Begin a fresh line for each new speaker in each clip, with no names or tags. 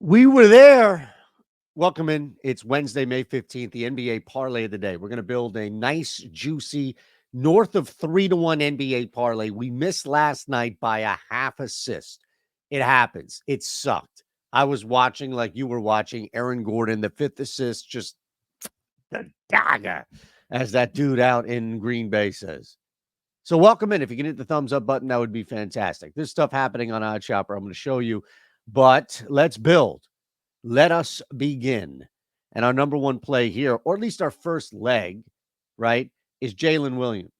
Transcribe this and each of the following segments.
We were there. Welcome in. It's Wednesday, May 15th, the NBA parlay of the day. We're going to build a nice, juicy, north of 3-1 NBA parlay. We missed last night by a half assist. It happens. It sucked. I was watching like you were watching Aaron Gordon, the fifth assist, just the dagger, as that dude out in Green Bay says. So welcome in. If you can hit the thumbs up button, that would be fantastic. There's stuff happening on OddsShopper. I'm going to show you, but let's build. Let us begin. And our number one play here, or at least our first leg, right, is Jalen Williams.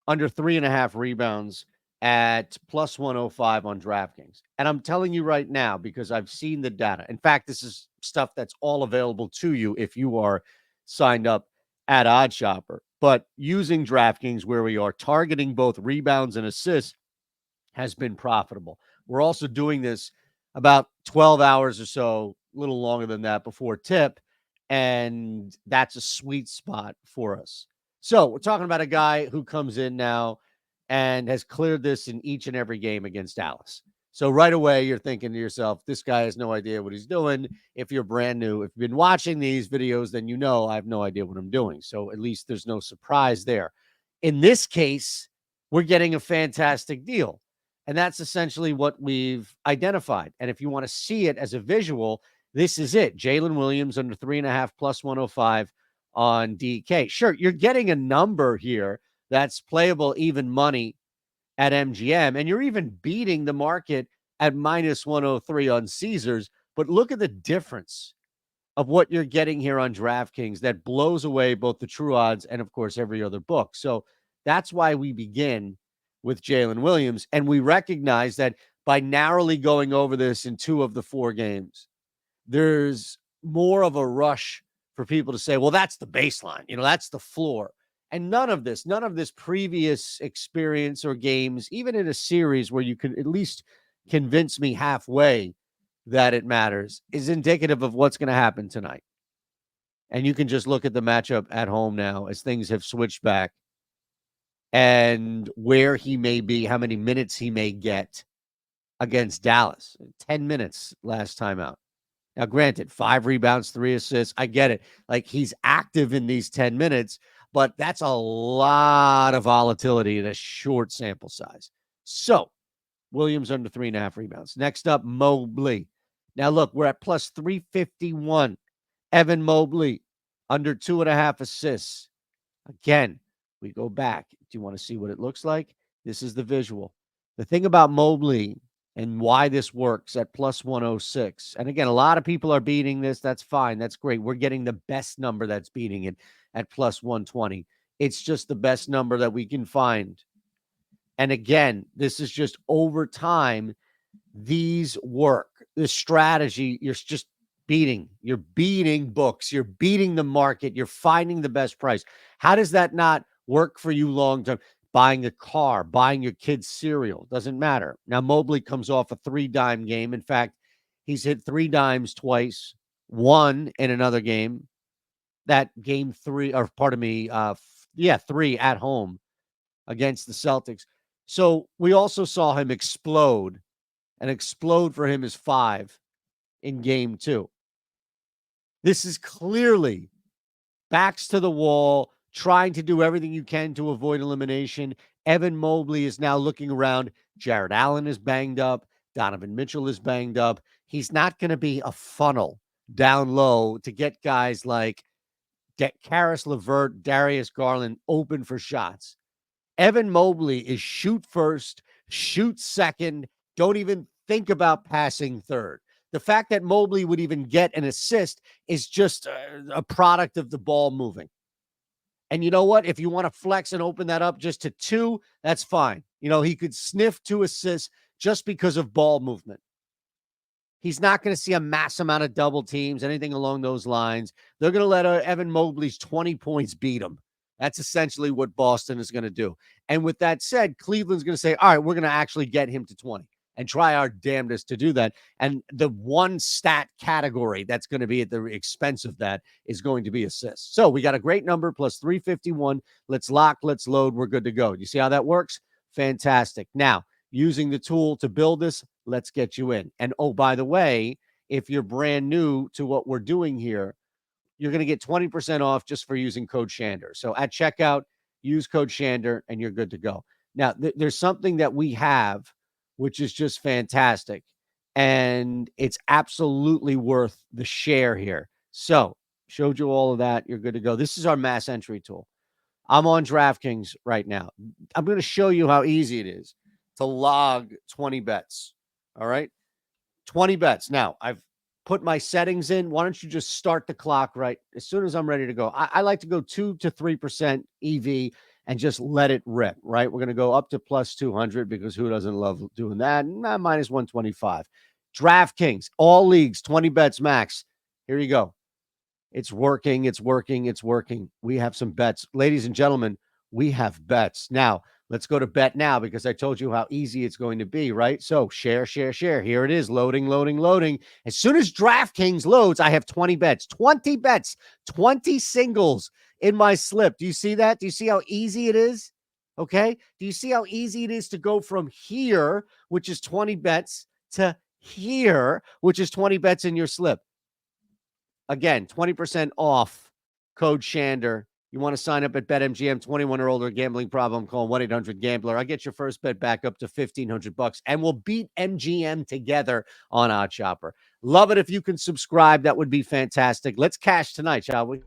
Under 3.5 rebounds at plus 105 on DraftKings. And I'm telling you right now, because I've seen the data. In fact, this is stuff that's all available to you if you are signed up at OddsShopper. But using DraftKings, where we are targeting both rebounds and assists, has been profitable. We're also doing this about 12 hours or so, a little longer than that before tip, and that's a sweet spot for us. So we're talking about a guy who comes in now and has cleared this in each and every game against Dallas. So right away, you're thinking to yourself, this guy has no idea what he's doing. If you're brand new, if you've been watching these videos, then you know I have no idea what I'm doing. So at least there's no surprise there. In this case, we're getting a fantastic deal. And that's essentially what we've identified. And if you want to see it as a visual, this is it. Jalen Williams under 3.5 plus 105 on DK. Sure, you're getting a number here that's playable even money at MGM, and you're even beating the market at minus 103 on Caesars. But look at the difference of what you're getting here on DraftKings that blows away both the true odds and, of course, every other book. So that's why we begin with Jalen Williams. And we recognize that by narrowly going over this in 2 of the 4 games, there's more of a rush for people to say, well, that's the baseline. That's the floor. And none of this previous experience or games, even in a series where you could at least convince me halfway that it matters, is indicative of what's going to happen tonight. And you can just look at the matchup at home now as things have switched back and where he may be, how many minutes he may get against Dallas. 10 minutes last time out. Now, granted, 5 rebounds, 3 assists. I get it. Like, he's active in these 10 minutes, but that's a lot of volatility in a short sample size. So, Williams under 3.5 rebounds. Next up, Mobley. Now, look, we're at plus 351. Evan Mobley under 2.5 assists. Again, we go back. Do you want to see what it looks like? This is the visual. The thing about Mobley and why this works at plus 106. And again, a lot of people are beating this. That's fine. That's great. We're getting the best number that's beating it at plus 120. It's just the best number that we can find. And again, this is just over time. These work. This strategy, you're just beating. You're beating books. You're beating the market. You're finding the best price. How does that not work for you long term? Buying a car, buying your kids cereal, doesn't matter. Now, Mobley comes off a 3-dime game. In fact, he's hit 3 dimes twice, 1 in another game. That game 3, or pardon me, 3 at home against the Celtics. So we also saw him explode, and explode for him is 5 in game 2. This is clearly backs to the wall, trying to do everything you can to avoid elimination. Evan Mobley is now looking around. Jared Allen is banged up. Donovan Mitchell is banged up. He's not going to be a funnel down low to get guys like Karis LeVert, Darius Garland open for shots. Evan Mobley is shoot first, shoot second, don't even think about passing third. The fact that Mobley would even get an assist is just a product of the ball moving. And you know what? If you want to flex and open that up just to 2, that's fine. He could sniff 2 assists just because of ball movement. He's not going to see a mass amount of double teams, anything along those lines. They're going to let Evan Mobley's 20 points beat him. That's essentially what Boston is going to do. And with that said, Cleveland's going to say, all right, we're going to actually get him to 20 and try our damnedest to do that. And the one stat category that's going to be at the expense of that is going to be assists. So we got a great number, plus 351. Let's lock, let's load. We're good to go. You see how that works? Fantastic. Now, using the tool to build this, let's get you in. And oh, by the way, if you're brand new to what we're doing here, you're going to get 20% off just for using code Shander. So at checkout, use code Shander and you're good to go. Now, there's something that we have, which is just fantastic. And it's absolutely worth the share here. So, showed you all of that. You're good to go. This is our mass entry tool. I'm on DraftKings right now. I'm going to show you how easy it is to log 20 bets. All right. 20 bets. Now, I've put my settings in. Why don't you just start the clock right as soon as I'm ready to go? I like to go 2 to 3% EV and just let it rip, right? We're going to go up to plus 200 because who doesn't love doing that? Minus 125. DraftKings, all leagues, 20 bets max. Here you go. It's working. It's working. It's working. We have some bets. Ladies and gentlemen, we have bets. Now, let's go to bet now because I told you how easy it's going to be, right? So share, share, share. Here it is. Loading, loading, loading. As soon as DraftKings loads, I have 20 bets, 20 bets, 20 singles in my slip. Do you see that? Do you see how easy it is? Okay. Do you see how easy it is to go from here, which is 20 bets, to here, which is 20 bets in your slip? Again, 20% off, code Shander. You want to sign up at BetMGM, 21 or older, gambling problem, call 1-800-GAMBLER. I'll get your first bet back up to $1,500, and we'll beat MGM together on OddsShopper. Love it if you can subscribe. That would be fantastic. Let's cash tonight, shall we?